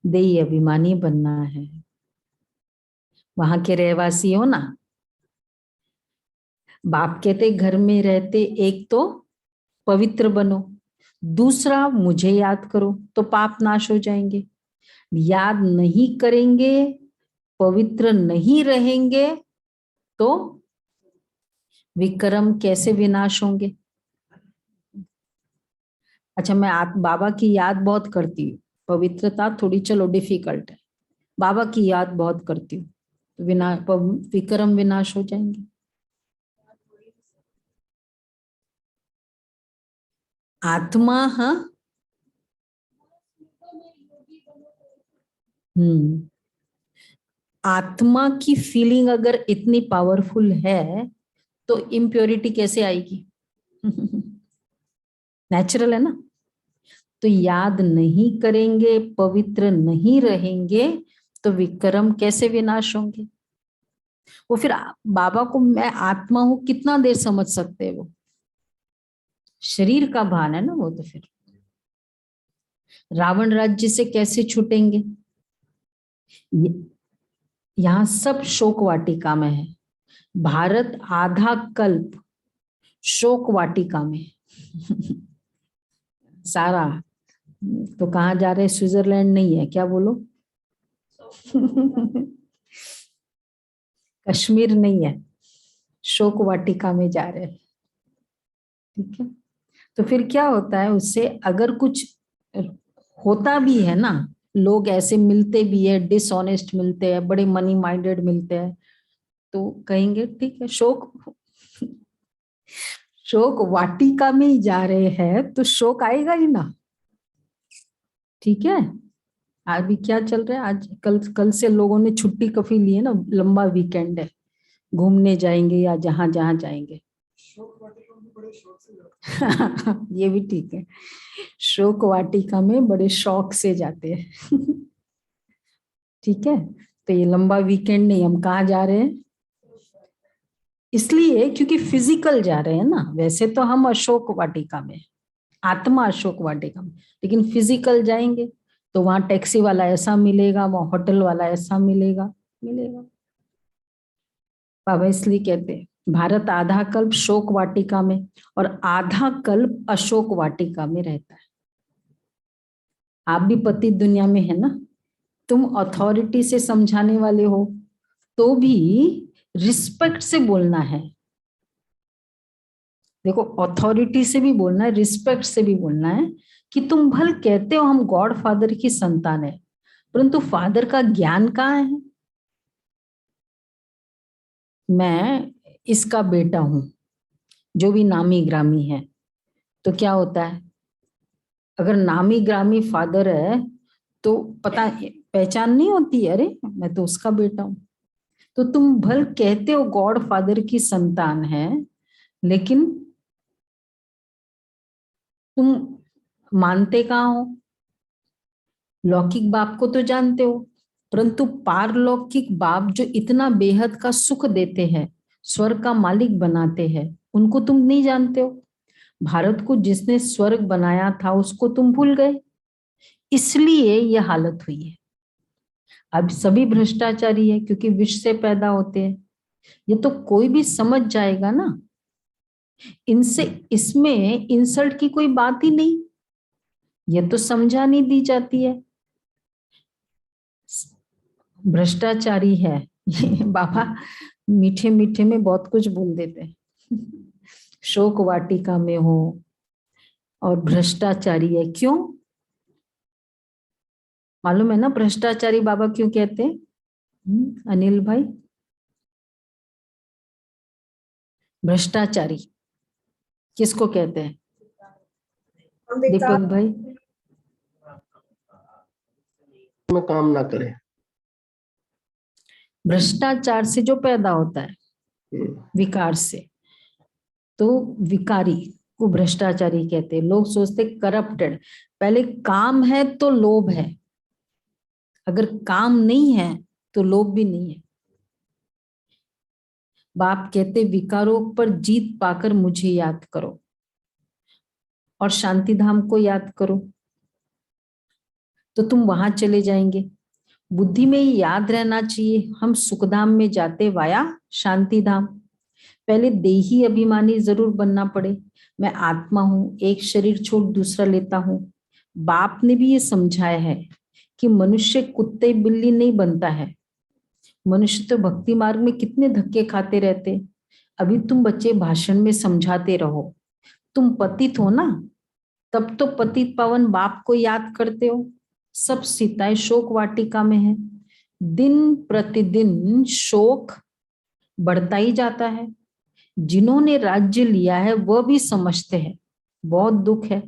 देही अभिमानी बनना है, वहां के रहवासी हो ना। बाप कहते घर में रहते एक तो पवित्र बनो, दूसरा मुझे याद करो तो पाप नाश हो जाएंगे। याद नहीं करेंगे, पवित्र नहीं रहेंगे तो विक्रम कैसे विनाश होंगे? अच्छा, मैं बाबा की याद बहुत करती हूँ, पवित्रता थोड़ी चलो डिफिकल्ट है, बाबा की याद बहुत करती हूँ, विक्रम विनाश हो जाएंगे। आत्मा, हाँ, आत्मा की फीलिंग अगर इतनी पावरफुल है तो इम्प्योरिटी कैसे आएगी? नेचुरल है ना। तो याद नहीं करेंगे, पवित्र नहीं रहेंगे तो विक्रम कैसे विनाश होंगे? वो फिर बाबा को मैं आत्मा हूं कितना देर समझ सकते हैं? वो शरीर का भान है ना वो। तो फिर रावण राज्य से कैसे छूटेंगे? यहाँ सब शोक वाटिका में है। भारत आधा कल्प शोक वाटिका में। सारा तो कहाँ जा रहे? स्विट्जरलैंड नहीं है क्या? बोलो। कश्मीर नहीं है, शोक वाटिका में जा रहे हैं। ठीक है, तो फिर क्या होता है उससे? अगर कुछ होता भी है ना, लोग ऐसे मिलते भी है, डिसऑनेस्ट मिलते हैं, बड़े मनी माइंडेड मिलते हैं, तो कहेंगे ठीक है, शोक शोक वाटिका में ही जा रहे हैं तो शोक आएगा ही ना। ठीक है, आज भी क्या चल रहा है? आज कल से लोगों ने छुट्टी कफी ली है ना, लंबा वीकेंड है, घूमने जाएंगे या जहां जहां जाएंगे। ये भी ठीक है, शोक वाटिका में बड़े शौक से जाते हैं। ठीक है, तो ये लंबा वीकेंड नहीं, हम कहाँ जा रहे हैं? इसलिए क्योंकि फिजिकल जा रहे हैं ना। वैसे तो हम अशोक वाटिका में, आत्मा अशोक वाटिका में, लेकिन फिजिकल जाएंगे तो वहां टैक्सी वाला ऐसा मिलेगा, वहां होटल वाला ऐसा मिलेगा। बाबा इसलिए कहते हैं भारत आधा कल्प शोक वाटिका में और आधा कल्प अशोक वाटिका में रहता है। आप भी पतित दुनिया में है ना। तुम अथॉरिटी से समझाने वाले हो तो भी रिस्पेक्ट से बोलना है। देखो, अथॉरिटी से भी बोलना है, रिस्पेक्ट से भी बोलना है कि तुम भल कहते हो हम गॉड फादर की संतान है, परंतु फादर का ज्ञान कहाँ है? मैं इसका बेटा हूं, जो भी नामी ग्रामी है। तो क्या होता है? अगर नामी ग्रामी फादर है तो पता पहचान नहीं होती, अरे मैं तो उसका बेटा हूं। तो तुम भल कहते हो गॉड फादर की संतान है, लेकिन तुम मानते कहाँ हो? लौकिक बाप को तो जानते हो, परंतु पारलौकिक बाप जो इतना बेहद का सुख देते हैं, स्वर्ग का मालिक बनाते हैं, उनको तुम नहीं जानते हो। भारत को जिसने स्वर्ग बनाया था उसको तुम भूल गए। इसलिए ये हालत हुई है। अब सभी भ्रष्टाचारी है क्योंकि विष से पैदा होते हैं। ये तो कोई भी समझ जाएगा ना, इनसे इसमें इंसल्ट की कोई बात ही नहीं, ये तो समझा नहीं दी जाती है। भ्रष्टाचारी है ये बाबा मीठे मीठे में बहुत कुछ बोल देते हैं। शोक वाटिका में हो और भ्रष्टाचारी है, क्यों मालूम है ना भ्रष्टाचारी बाबा क्यों कहते हैं? अनिल भाई, भ्रष्टाचारी किसको कहते हैं? दीपक भाई, में काम ना करे। भ्रष्टाचार से जो पैदा होता है विकार से, तो विकारी को भ्रष्टाचारी कहते हैं। लोग सोचते करप्टेड, पहले काम है तो लोभ है, अगर काम नहीं है तो लोभ भी नहीं है। बाप कहते विकारों पर जीत पाकर मुझे याद करो और शांति धाम को याद करो, तो तुम वहां चले जाएंगे। बुद्धि में ही याद रहना चाहिए हम सुखधाम में जाते वाया शांति धाम। पहले देही अभिमानी जरूर बनना पड़े, मैं आत्मा हूं, एक शरीर छोड़ दूसरा लेता हूं। बाप ने भी ये समझाया है कि मनुष्य कुत्ते बिल्ली नहीं बनता है। मनुष्य तो भक्ति मार्ग में कितने धक्के खाते रहते। अभी तुम बच्चे भाषण में समझाते रहो, तुम पतित हो ना, तब तो पतित पावन बाप को याद करते हो। सब सीताएं शोक वाटिका में है, दिन प्रतिदिन शोक बढ़ता ही जाता है। जिन्होंने राज्य लिया है वह भी समझते हैं बहुत दुख है,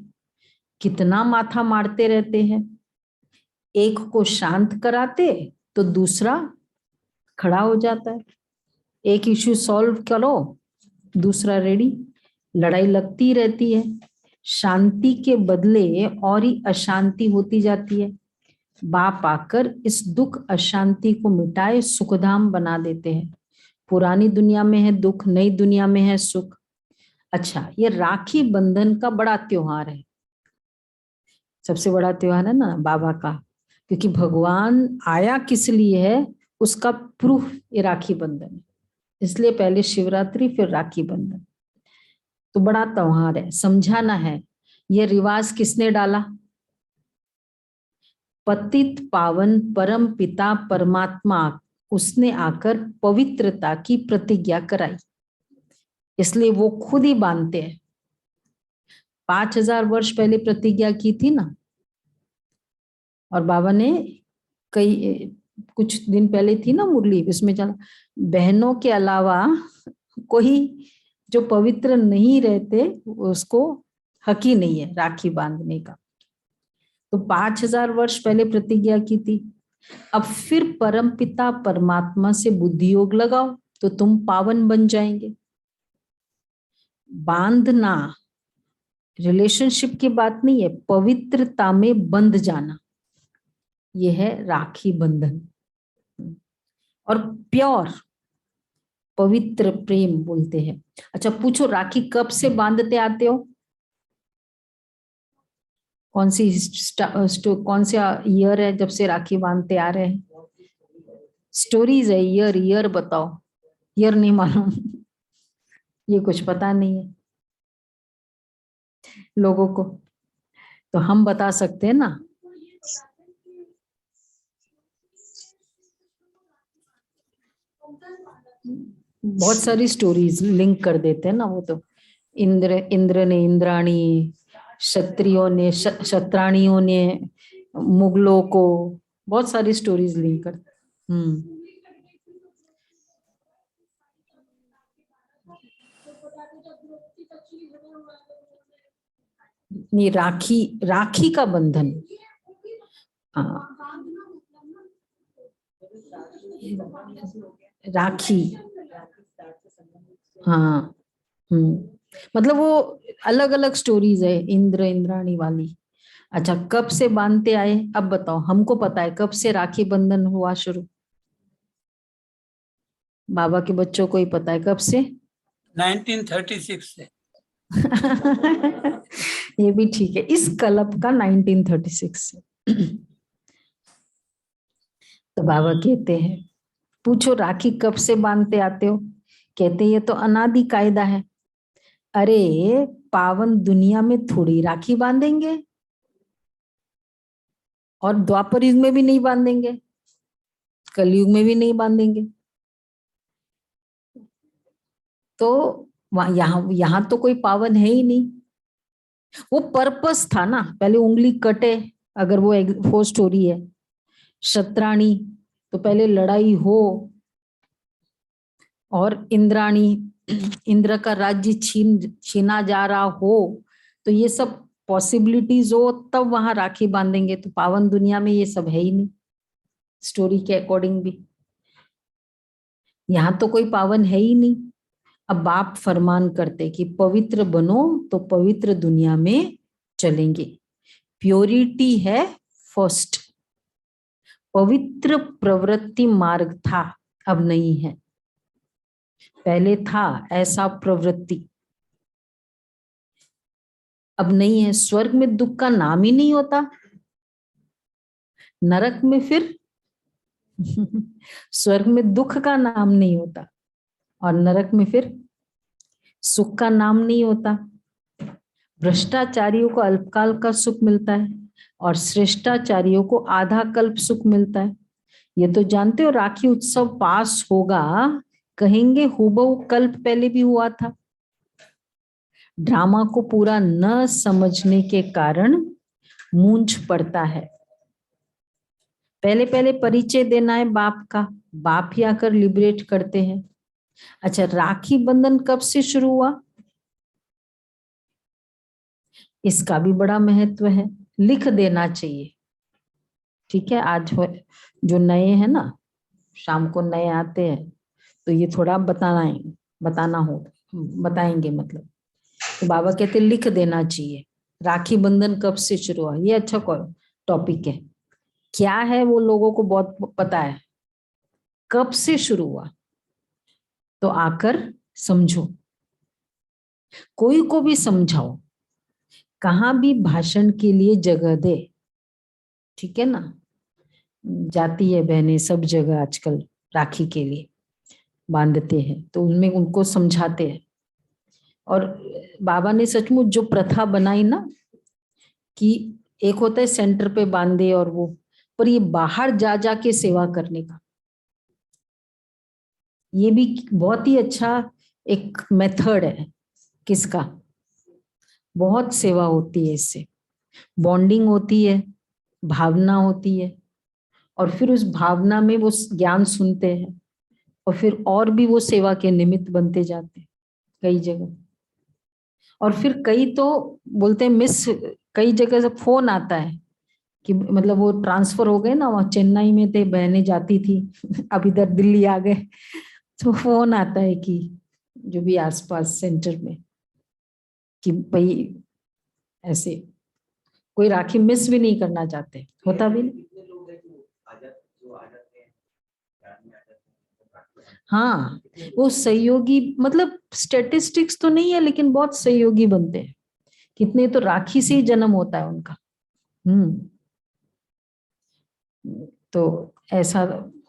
कितना माथा मारते रहते हैं। एक को शांत कराते तो दूसरा खड़ा हो जाता है। एक इश्यू सॉल्व करो दूसरा रेडी, लड़ाई लगती रहती है। शांति के बदले और ही अशांति होती जाती है। बाप आकर इस दुख अशांति को मिटाए सुखधाम बना देते हैं। पुरानी दुनिया में है दुख, नई दुनिया में है सुख। अच्छा, ये राखी बंधन का बड़ा त्योहार है, सबसे बड़ा त्योहार है ना बाबा का, क्योंकि भगवान आया किस लिए है उसका प्रूफ ये राखी बंधन है। इसलिए पहले शिवरात्रि फिर राखी बंधन, तो बड़ा त्योहार है, समझाना है। ये रिवाज किसने डाला? पतित पावन परम पिता परमात्मा, उसने आकर पवित्रता की प्रतिज्ञा कराई, इसलिए वो खुद ही बांधते हैं। 5000 वर्ष पहले प्रतिज्ञा की थी ना, और बाबा ने कई कुछ दिन पहले थी ना मुरली, इसमें चला बहनों के अलावा कोई जो पवित्र नहीं रहते उसको हक ही नहीं है राखी बांधने का। तो 5000 वर्ष पहले प्रतिज्ञा की थी। अब फिर परम पिता परमात्मा से बुद्धि योग लगाओ तो तुम पावन बन जाएंगे। बांधना रिलेशनशिप की बात नहीं है, पवित्रता में बंध जाना, यह है राखी बंधन। और प्योर पवित्र प्रेम बोलते हैं। अच्छा पूछो, राखी कब से बांधते आते हो? कौन सा ईयर है जब से राखी बांधते आ रहे हैं? स्टोरीज है, ईयर बताओ। ईयर नहीं मालूम, ये कुछ पता नहीं है लोगों को, तो हम बता सकते हैं ना। बहुत सारी स्टोरीज लिंक कर देते हैं ना वो तो। इंद्र ने इंद्राणी, क्षत्रियों ने क्षत्राणियों ने मुगलों को, बहुत सारी स्टोरीज लिंक कर। ये राखी का बंधन, हाँ राखी, हाँ मतलब वो अलग अलग स्टोरीज है इंद्र इंद्राणी वाली। अच्छा कब से बांधते आए अब बताओ, हमको पता है कब से राखी बंधन हुआ शुरू, बाबा के बच्चों को ही पता है कब से। 1936 से। ये भी ठीक है, इस कल्प का 1936 से। तो बाबा कहते हैं, पूछो राखी कब से बांधते आते हो? कहते ये तो अनादि कायदा है। अरे पावन दुनिया में थोड़ी राखी बांधेंगे, और द्वापर युग में भी नहीं बांधेंगे, कलयुग में भी नहीं बांधेंगे। तो यहाँ तो कोई पावन है ही नहीं। वो पर्पस था ना, पहले उंगली कटे, अगर वो स्टोरी है। शत्राणी, तो पहले लड़ाई हो, और इंद्राणी, इंद्र का राज्य छीना जा रहा हो, तो ये सब पॉसिबिलिटीज हो, तब वहां राखी बांधेंगे। तो पावन दुनिया में ये सब है ही नहीं, स्टोरी के अकॉर्डिंग भी। यहाँ तो कोई पावन है ही नहीं। अब बाप फरमान करते कि पवित्र बनो तो पवित्र दुनिया में चलेंगे। प्योरिटी है फर्स्ट। पवित्र प्रवृत्ति मार्ग था, अब नहीं है। पहले था ऐसा प्रवृत्ति, अब नहीं है। स्वर्ग में दुख का नाम ही नहीं होता, नरक में फिर स्वर्ग में दुख का नाम नहीं होता, और नरक में फिर सुख का नाम नहीं होता। भ्रष्टाचारियों को अल्पकाल का सुख मिलता है, और श्रेष्ठाचारियों को आधा कल्प सुख मिलता है। ये तो जानते हो, राखी उत्सव पास होगा, कहेंगे हुबहू कल्प पहले भी हुआ था। ड्रामा को पूरा न समझने के कारण मूंझ पड़ता है। पहले पहले परिचय देना है बाप का, बाप ही आकर लिबरेट करते हैं। अच्छा, राखी बंधन कब से शुरू हुआ? इसका भी बड़ा महत्व है, लिख देना चाहिए। ठीक है, आज जो नए हैं ना, शाम को नए आते हैं, तो ये थोड़ा बताएंगे मतलब। तो बाबा कहते लिख देना चाहिए, राखी बंधन कब से शुरू हुआ। ये अच्छा टॉपिक है। क्या है वो लोगों को बहुत पता है, कब से शुरू हुआ तो आकर समझो, कोई को भी समझाओ, कहाँ भी भाषण के लिए जगह दे। ठीक है ना, जाती है बहनें सब जगह आजकल राखी के लिए बांधते हैं, तो उनमें उनको समझाते हैं। और बाबा ने सचमुच जो प्रथा बनाई ना, कि एक होता है सेंटर पे बांधे और वो, पर ये बाहर जा जा के सेवा करने का, ये भी बहुत ही अच्छा एक मेथड है। किसका? बहुत सेवा होती है इससे, बॉन्डिंग होती है, भावना होती है, और फिर उस भावना में वो ज्ञान सुनते हैं, और फिर और भी वो सेवा के निमित्त बनते जाते हैं कई जगह। और फिर कई तो बोलते हैं मिस, कई जगह से फोन आता है कि मतलब वो ट्रांसफर हो गए ना, वहाँ चेन्नई में थे, बहनें जाती थी अब इधर दिल्ली आ गए, तो फोन आता है कि जो भी आसपास सेंटर में, कि भाई ऐसे कोई राखी मिस भी नहीं करना चाहते, होता भी नहीं। हाँ, वो सहयोगी, मतलब स्टेटिस्टिक्स तो नहीं है, लेकिन बहुत सहयोगी बनते हैं। कितने तो राखी से ही जन्म होता है उनका। तो ऐसा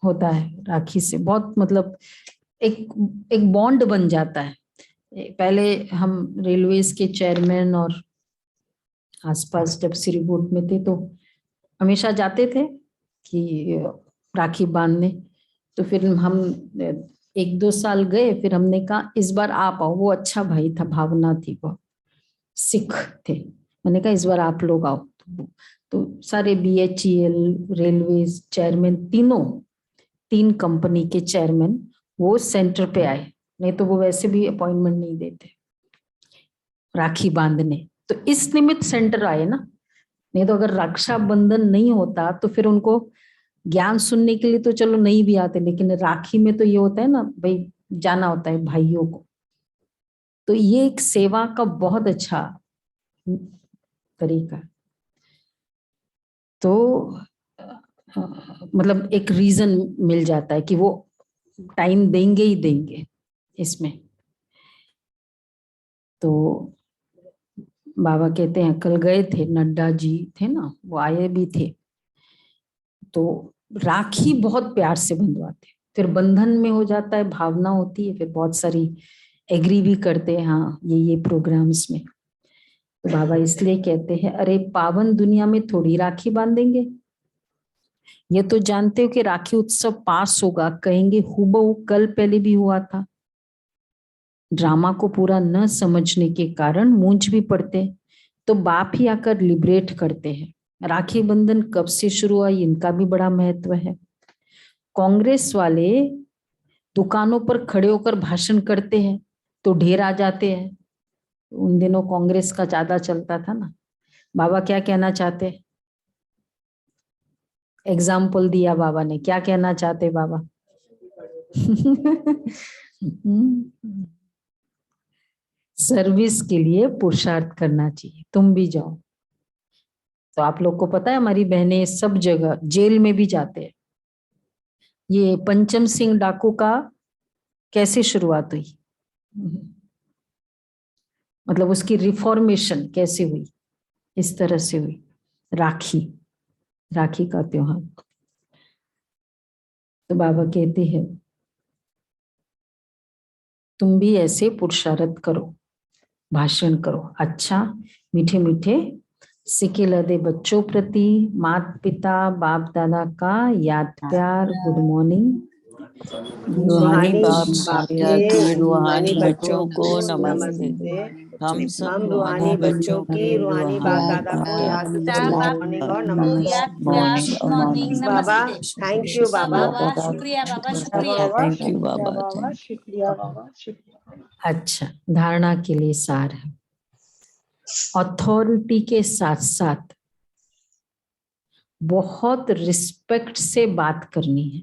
होता है, राखी से बहुत मतलब एक बॉन्ड बन जाता है। पहले हम रेलवेज के चेयरमैन और आसपास जब श्रीबोट में थे, तो हमेशा जाते थे कि राखी बांधने। तो फिर हम 1-2 साल गए, फिर हमने कहा इस बार आप आओ। वो अच्छा भाई था, भावना थी, वो सिख थे। मैंने कहा इस बार आप लोग आओ। तो सारे BHEL रेलवे चेयरमैन, 3 कंपनी के चेयरमैन वो सेंटर पे आए, नहीं तो वो वैसे भी अपॉइंटमेंट नहीं देते राखी बांधने। तो इस निमित्त सेंटर आए ना, नहीं तो अगर रक्षाबंधन नहीं होता तो फिर उनको ज्ञान सुनने के लिए तो चलो नहीं भी आते, लेकिन राखी में तो ये होता है ना भाई, जाना होता है भाइयों को। तो ये एक सेवा का बहुत अच्छा तरीका। तो मतलब एक रीजन मिल जाता है कि वो टाइम देंगे ही देंगे इसमें। तो बाबा कहते हैं, कल गए थे, नड्डा जी थे ना, वो आए भी थे, तो राखी बहुत प्यार से बंधवाते हैं, फिर बंधन में हो जाता है, भावना होती है, फिर बहुत सारी एग्री भी करते हैं, हाँ ये प्रोग्राम्स में। तो बाबा इसलिए कहते हैं, अरे पावन दुनिया में थोड़ी राखी बांधेंगे, ये तो जानते हो कि राखी उत्सव पास होगा, कहेंगे हुबहू कल पहले भी हुआ था। ड्रामा को पूरा न समझने के कारण मूंझ भी पड़ते हैं, तो बाप ही आकर लिबरेट करते हैं। राखी बंधन कब से शुरू हुआ, इनका भी बड़ा महत्व है। कांग्रेस वाले दुकानों पर खड़े होकर भाषण करते हैं तो ढेर आ जाते हैं। उन दिनों कांग्रेस का ज्यादा चलता था ना। बाबा क्या कहना चाहते, एग्जाम्पल दिया बाबा ने, क्या कहना चाहते बाबा? सर्विस के लिए पुरुषार्थ करना चाहिए, तुम भी जाओ। तो आप लोग को पता है हमारी बहनें सब जगह जेल में भी जाते हैं। ये पंचम सिंह डाकू का कैसे शुरुआत हुई, मतलब उसकी रिफॉर्मेशन कैसे हुई, इस तरह से हुई। राखी, राखी का त्योहार। तो बाबा कहते हैं तुम भी ऐसे पुरुषार्थ करो, भाषण करो, अच्छा मीठे मीठे सिके लदे बच्चों प्रति माता पिता बाप दादा का याद प्यार गुड मॉर्निंग। रूहानी बाप के दादा के रूहानी रूहानी बच्चों को नमस्ते। हम सब रूहानी बच्चों की रूहानी बाप दादा को याद मॉर्निंग और नमस्ते। मॉर्निंग और मॉर्निंग बाबा थैंक यू बाबा। शुक्रिया बाबा, शुक्रिया, थैंक यू बाबा, शुक्रिया बाबा, शुक्रिया। अच्छा, धारणा के लिए सार है, अथॉरिटी के साथ साथ बहुत रिस्पेक्ट से बात करनी है।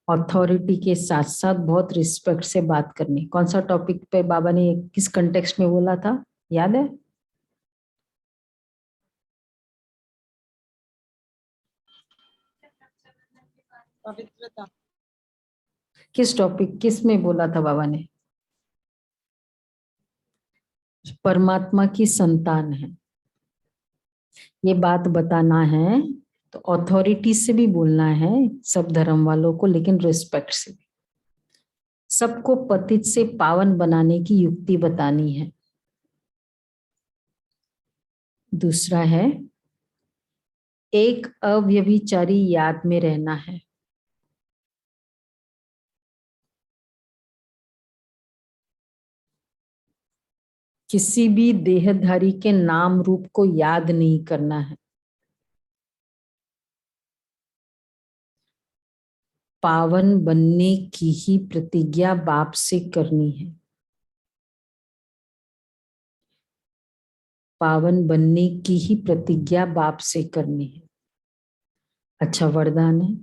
अथॉरिटी के साथ साथ बहुत रिस्पेक्ट से बात करनी। कौन सा टॉपिक पे बाबा ने किस कंटेक्स्ट में बोला था, याद है? पवित्रता। किस टॉपिक, किस में बोला था बाबा ने? परमात्मा की संतान है, ये बात बताना है, तो अथॉरिटी से भी बोलना है, सब धर्म वालों को, लेकिन रिस्पेक्ट से भी। सबको पतित से पावन बनाने की युक्ति बतानी है। दूसरा है एक अव्यभिचारी याद में रहना है। किसी भी देहधारी के नाम रूप को याद नहीं करना है। पावन बनने की ही प्रतिज्ञा बाप से करनी है। पावन बनने की ही प्रतिज्ञा बाप से करनी है। अच्छा वरदान है,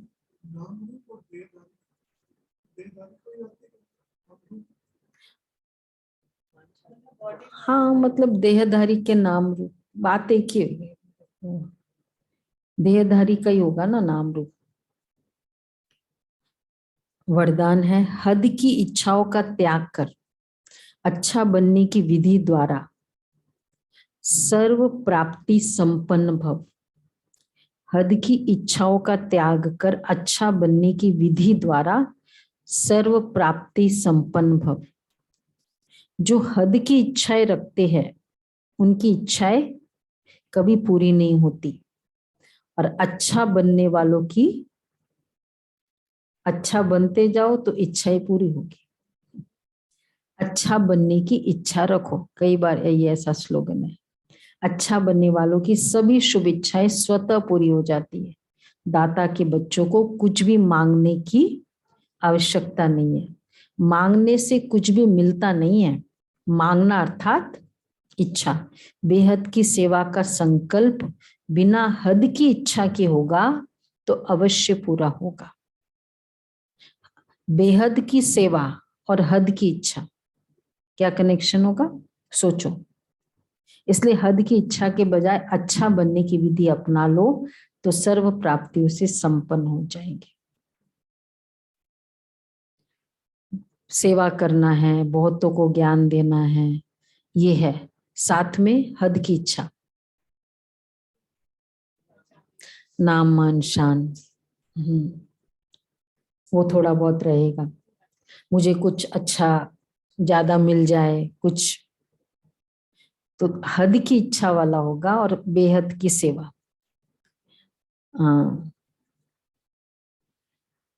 हाँ मतलब देहधारी के नाम रूप, बात एक ही है, देहधारी का ही होगा ना नाम रूप। वरदान है हद की इच्छाओं का त्याग कर अच्छा बनने की विधि द्वारा सर्व प्राप्ति संपन्न भव। हद की इच्छाओं का त्याग कर अच्छा बनने की विधि द्वारा सर्व प्राप्ति संपन्न भव। जो हद की इच्छाएं रखते हैं उनकी इच्छाएं कभी पूरी नहीं होती, और अच्छा बनने वालों की, अच्छा बनते जाओ तो इच्छाएं पूरी होगी। अच्छा बनने की इच्छा रखो, कई बार ये ऐसा स्लोगन है। अच्छा बनने वालों की सभी शुभ इच्छाएं स्वतः पूरी हो जाती है। दाता के बच्चों को कुछ भी मांगने की आवश्यकता नहीं है। मांगने से कुछ भी मिलता नहीं है। मांगना अर्थात इच्छा। बेहद की सेवा का संकल्प बिना हद की इच्छा के होगा तो अवश्य पूरा होगा। बेहद की सेवा और हद की इच्छा, क्या कनेक्शन होगा, सोचो। इसलिए हद की इच्छा के बजाय अच्छा बनने की विधि अपना लो तो सर्व प्राप्तियों से संपन्न हो जाएंगे। सेवा करना है, बहुतों को ज्ञान देना है, ये है, साथ में हद की इच्छा। नाम मान शान, वो थोड़ा बहुत रहेगा। मुझे कुछ अच्छा ज्यादा मिल जाए कुछ, तो हद की इच्छा वाला होगा और बेहद की सेवा।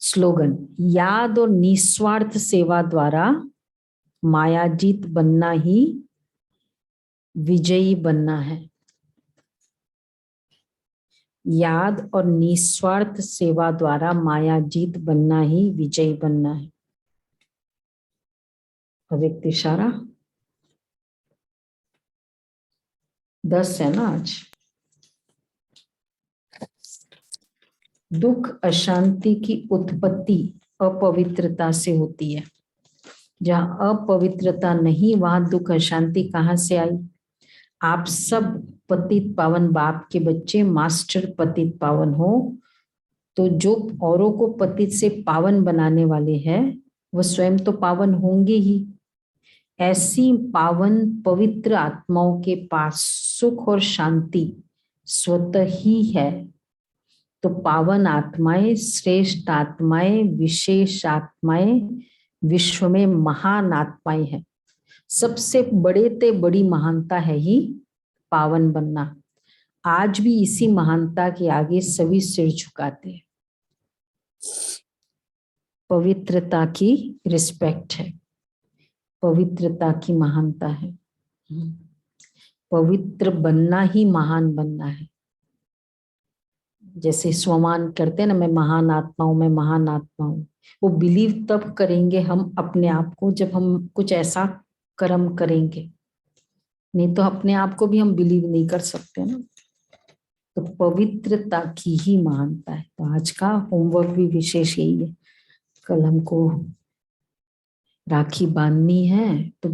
स्लोगन, याद और निस्वार्थ सेवा द्वारा मायाजीत बनना ही विजयी बनना है। याद और निस्वार्थ सेवा द्वारा मायाजीत बनना ही विजयी बनना है। अव्यक्त इशारा 10 है ना आज। दुख अशांति की उत्पत्ति अपवित्रता से होती है। जहां अपवित्रता नहीं, वहां दुख अशांति कहाँ से आई? आप सब पतित पावन बाप के बच्चे, मास्टर पतित पावन हो, तो जो औरों को पतित से पावन बनाने वाले हैं वह स्वयं तो पावन होंगे ही। ऐसी पावन पवित्र आत्माओं के पास सुख और शांति स्वतः ही है। तो पावन आत्माएं, श्रेष्ठ आत्माएं, विशेष आत्माएं, विश्व में महान आत्माएं हैं। सबसे बड़े ते बड़ी महानता है ही पावन बनना। आज भी इसी महानता के आगे सभी सिर झुकाते हैं। पवित्रता की रिस्पेक्ट है, पवित्रता की महानता है। पवित्र बनना ही महान बनना है। जैसे स्वमान करते हैं ना, मैं महान आत्मा हूं, मैं महान आत्मा हूं। वो बिलीव तब करेंगे हम अपने आप को जब हम कुछ ऐसा कर्म करेंगे, नहीं तो अपने आप को भी हम बिलीव नहीं कर सकते ना। तो पवित्रता की ही महानता है। तो आज का होमवर्क भी विशेष यही है। कल हमको राखी बांधनी है, तो